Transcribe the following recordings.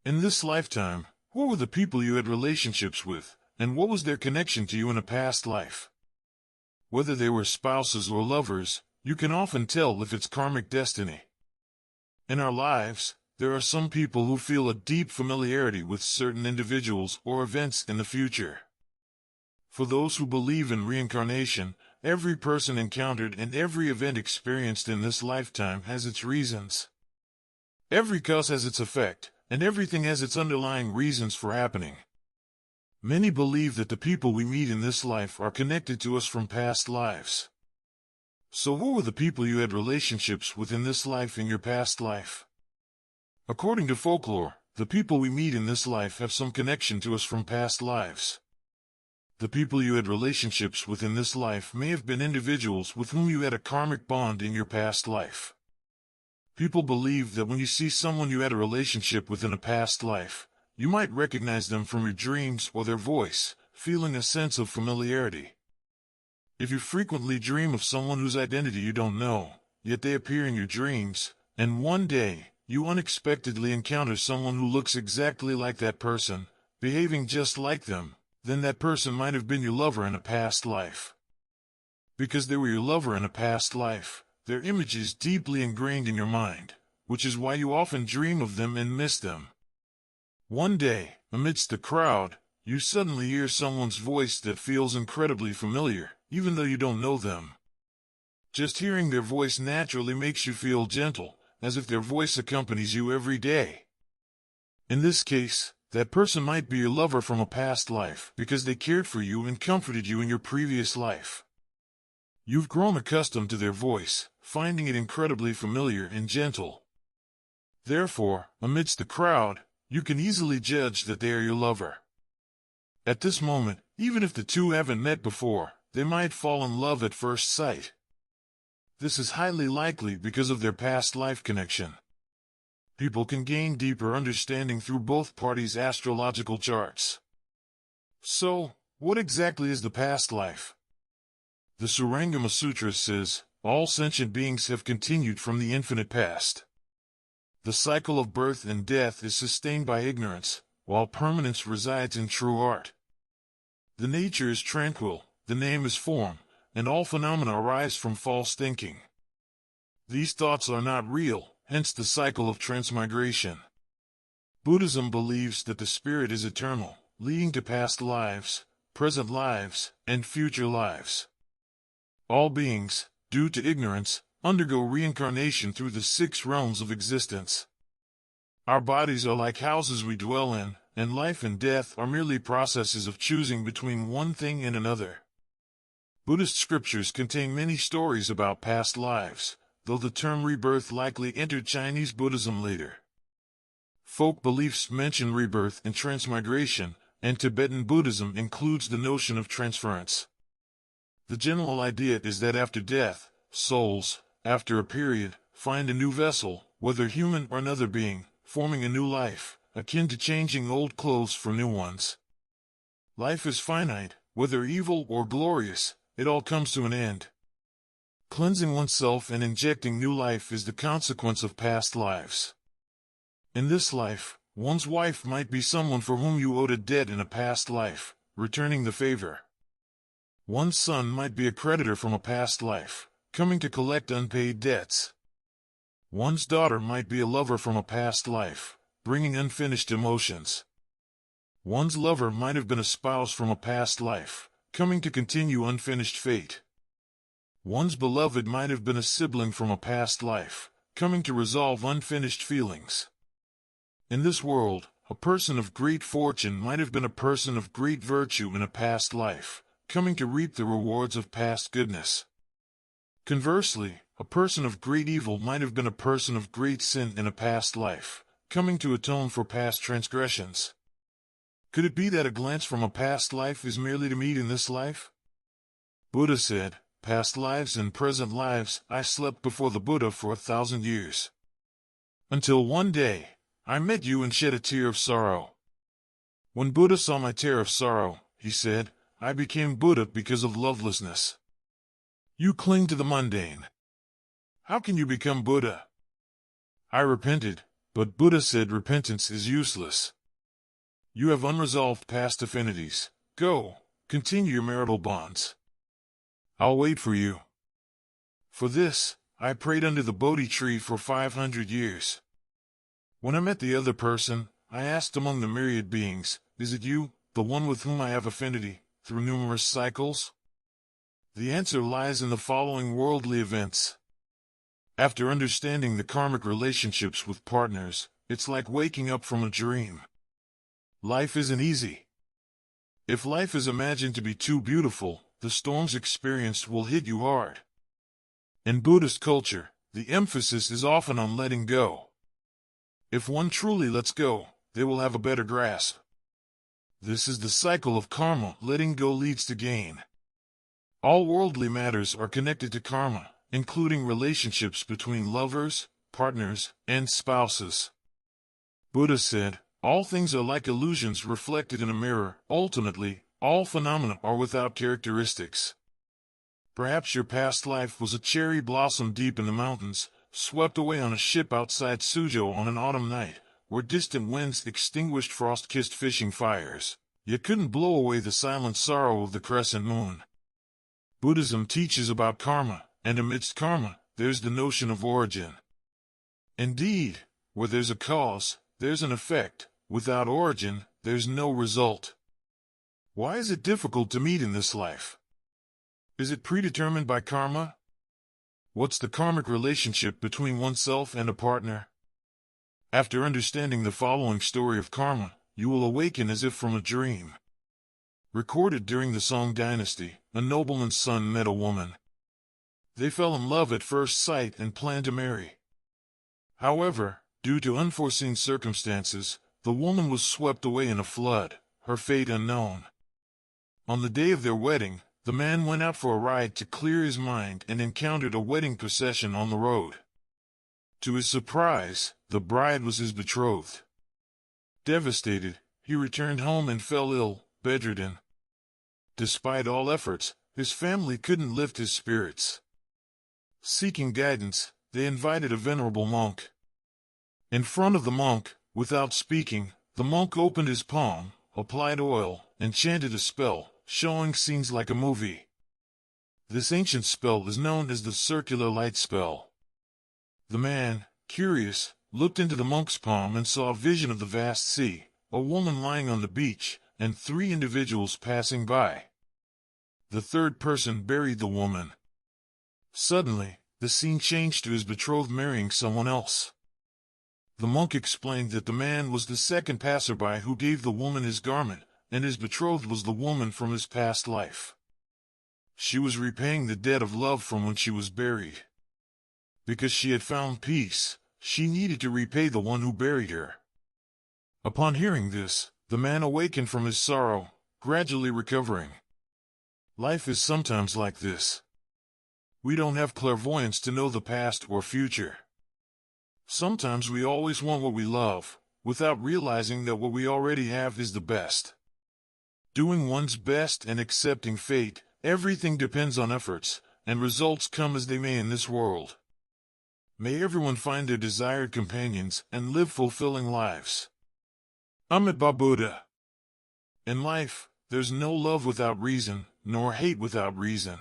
In this lifetime, who were the people you had relationships with, and what was their connection to you in a past life? Whether they were spouses or lovers, you can often tell if it's karmic destiny. In our lives, there are some people who feel a deep familiarity with certain individuals or events in the future. For those who believe in reincarnation, every person encountered and every event experienced in this lifetime has its reasons. Every cause has its effect, and everything has its underlying reasons for happening. Many believe that the people we meet in this life are connected to us from past lives. So who were the people you had relationships with in this life in your past life? According to folklore, the people we meet in this life have some connection to us from past lives. The people you had relationships with in this life may have been individuals with whom you had a karmic bond in your past life. People believe that when you see someone you had a relationship with in a past life, you might recognize them from your dreams or their voice, feeling a sense of familiarity. If you frequently dream of someone whose identity you don't know, yet they appear in your dreams, and one day, you unexpectedly encounter someone who looks exactly like that person, behaving just like them, then that person might have been your lover in a past life. Because they were your lover in a past life, their image is deeply ingrained in your mind, which is why you often dream of them and miss them. One day, amidst the crowd, you suddenly hear someone's voice that feels incredibly familiar, even though you don't know them. Just hearing their voice naturally makes you feel gentle, as if their voice accompanies you every day. In this case, that person might be your lover from a past life because they cared for you and comforted you in your previous life. You've grown accustomed to their voice, finding it incredibly familiar and gentle. Therefore, amidst the crowd, you can easily judge that they are your lover. At this moment, even if the two haven't met before, they might fall in love at first sight. This is highly likely because of their past life connection. People can gain deeper understanding through both parties' astrological charts. So, what exactly is the past life? The Surangama Sutra says, all sentient beings have continued from the infinite past. The cycle of birth and death is sustained by ignorance, while permanence resides in true art. The nature is tranquil, the name is form, and all phenomena arise from false thinking. These thoughts are not real, hence the cycle of transmigration. Buddhism believes that the spirit is eternal, leading to past lives, present lives, and future lives. All beings, due to ignorance, undergo reincarnation through the 6 realms of existence. Our bodies are like houses we dwell in, and life and death are merely processes of choosing between one thing and another. Buddhist scriptures contain many stories about past lives, though the term rebirth likely entered Chinese Buddhism later. Folk beliefs mention rebirth and transmigration, and Tibetan Buddhism includes the notion of transference. The general idea is that after death, souls, after a period, find a new vessel, whether human or another being, forming a new life, akin to changing old clothes for new ones. Life is finite, whether evil or glorious, it all comes to an end. Cleansing oneself and injecting new life is the consequence of past lives. In this life, one's wife might be someone for whom you owed a debt in a past life, returning the favor. One's son might be a creditor from a past life, coming to collect unpaid debts. One's daughter might be a lover from a past life, bringing unfinished emotions. One's lover might have been a spouse from a past life, coming to continue unfinished fate. One's beloved might have been a sibling from a past life, coming to resolve unfinished feelings. In this world, a person of great fortune might have been a person of great virtue in a past life, coming to reap the rewards of past goodness. Conversely, a person of great evil might have been a person of great sin in a past life, coming to atone for past transgressions. Could it be that a glance from a past life is merely to meet in this life? Buddha said, past lives and present lives, I slept before the Buddha for 1,000 years. Until one day, I met you and shed a tear of sorrow. When Buddha saw my tear of sorrow, he said, I became Buddha because of lovelessness. You cling to the mundane. How can you become Buddha? I repented, But Buddha said repentance is useless. You have unresolved past affinities. Go, continue your marital bonds. I'll wait for you. For this, I prayed under the Bodhi tree for 500 years. When I met the other person, I asked among the myriad beings, is it you, the one with whom I have affinity, through numerous cycles? The answer lies in the following worldly events. After understanding the karmic relationships with partners, it's like waking up from a dream. Life isn't easy. If life is imagined to be too beautiful, the storms experienced will hit you hard. In Buddhist culture, the emphasis is often on letting go. If one truly lets go, they will have a better grasp. This is the cycle of karma. Letting go leads to gain. All worldly matters are connected to karma, including relationships between lovers, partners, and spouses. Buddha said, all things are like illusions reflected in a mirror. Ultimately, all phenomena are without characteristics. Perhaps your past life was a cherry blossom deep in the mountains, swept away on a ship outside Suzhou on an autumn night, where distant winds extinguished frost-kissed fishing fires, yet couldn't blow away the silent sorrow of the crescent moon. Buddhism teaches about karma, and amidst karma, there's the notion of origin. Indeed, where there's a cause, there's an effect. Without origin, there's no result. Why is it difficult to meet in this life? Is it predetermined by karma? What's the karmic relationship between oneself and a partner? After understanding the following story of karma, you will awaken as if from a dream. Recorded during the Song dynasty, a nobleman's son met a woman. They fell in love at first sight and planned to marry. However, due to unforeseen circumstances, the woman was swept away in a flood, her fate unknown. On the day of their wedding, the man went out for a ride to clear his mind and encountered a wedding procession on the road. To his surprise, the bride was his betrothed. Devastated, he returned home and fell ill, bedridden. Despite all efforts, his family couldn't lift his spirits. Seeking guidance, they invited a venerable monk. In front of the monk, without speaking, the monk opened his palm, applied oil, and chanted a spell, showing scenes like a movie. This ancient spell is known as the circular light spell. The man, curious, looked into the monk's palm and saw a vision of the vast sea, a woman lying on the beach, and 3 individuals passing by. The third person buried the woman. Suddenly, the scene changed to his betrothed marrying someone else. The monk explained that the man was the second passerby who gave the woman his garment, and his betrothed was the woman from his past life. She was repaying the debt of love from when she was buried. Because she had found peace, she needed to repay the one who buried her. Upon hearing this, the man awakened from his sorrow, gradually recovering. Life is sometimes like this. We don't have clairvoyance to know the past or future. Sometimes we always want what we love, without realizing that what we already have is the best. Doing one's best and accepting fate, everything depends on efforts, and results come as they may in this world. May everyone find their desired companions and live fulfilling lives. Amitabha Buddha. In life, there's no love without reason, nor hate without reason.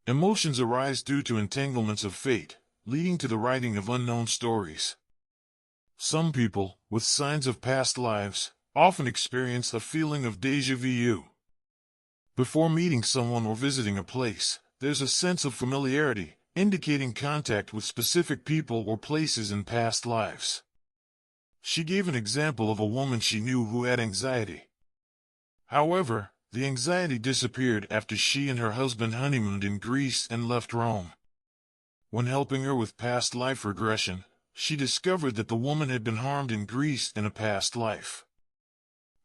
Emotions arise due to entanglements of fate, leading to the writing of unknown stories. Some people, with signs of past lives, often experience a feeling of déjà vu. Before meeting someone or visiting a place, there's a sense of familiarity, indicating contact with specific people or places in past lives. She gave an example of a woman she knew who had anxiety. However, the anxiety disappeared after she and her husband honeymooned in Greece and left Rome. When helping her with past life regression, she discovered that the woman had been harmed in Greece in a past life.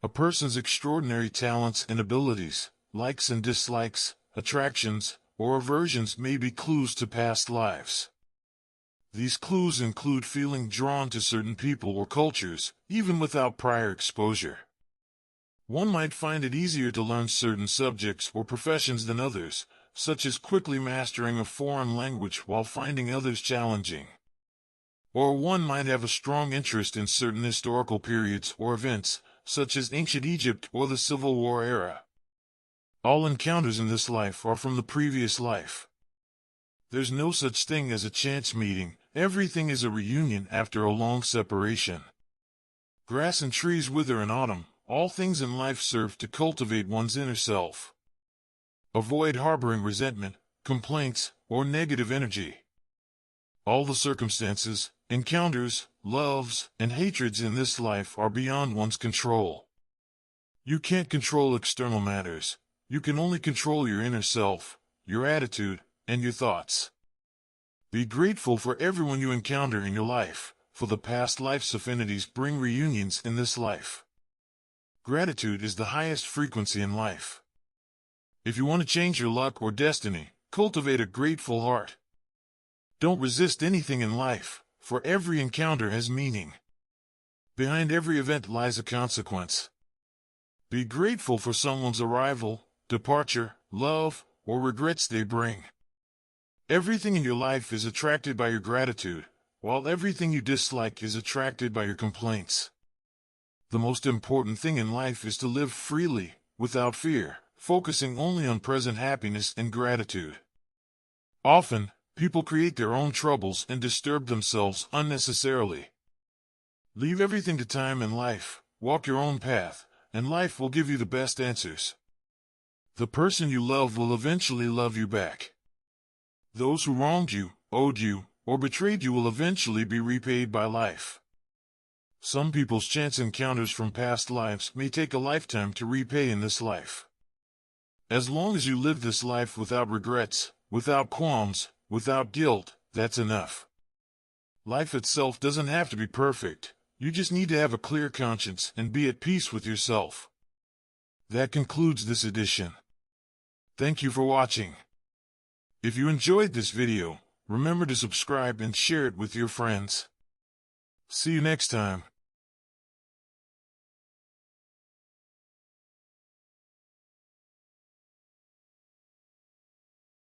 A person's extraordinary talents and abilities, likes and dislikes, attractions, or aversions may be clues to past lives. These clues include feeling drawn to certain people or cultures, even without prior exposure. One might find it easier to learn certain subjects or professions than others, such as quickly mastering a foreign language while finding others challenging. Or one might have a strong interest in certain historical periods or events, such as ancient Egypt or the Civil War era. All encounters in this life are from the previous life. There's no such thing as a chance meeting. Everything is a reunion after a long separation. Grass and trees wither in autumn. All things in life serve to cultivate one's inner self. Avoid harboring resentment, complaints, or negative energy. All the circumstances, encounters, loves, and hatreds in this life are beyond one's control. You can't control external matters. You can only control your inner self, your attitude, and your thoughts. Be grateful for everyone you encounter in your life, for the past life's affinities bring reunions in this life. Gratitude is the highest frequency in life. If you want to change your luck or destiny, cultivate a grateful heart. Don't resist anything in life, for every encounter has meaning. Behind every event lies a consequence. Be grateful for someone's arrival, departure, love, or regrets they bring. Everything in your life is attracted by your gratitude, while everything you dislike is attracted by your complaints. The most important thing in life is to live freely, without fear, focusing only on present happiness and gratitude. Often, people create their own troubles and disturb themselves unnecessarily. Leave everything to time and life, walk your own path, and life will give you the best answers. The person you love will eventually love you back. Those who wronged you, owed you, or betrayed you will eventually be repaid by life. Some people's chance encounters from past lives may take a lifetime to repay in this life. As long as you live this life without regrets, without qualms, without guilt, that's enough. Life itself doesn't have to be perfect. You just need to have a clear conscience and be at peace with yourself. That concludes this edition. Thank you for watching. If you enjoyed this video, remember to subscribe and share it with your friends. See you next time.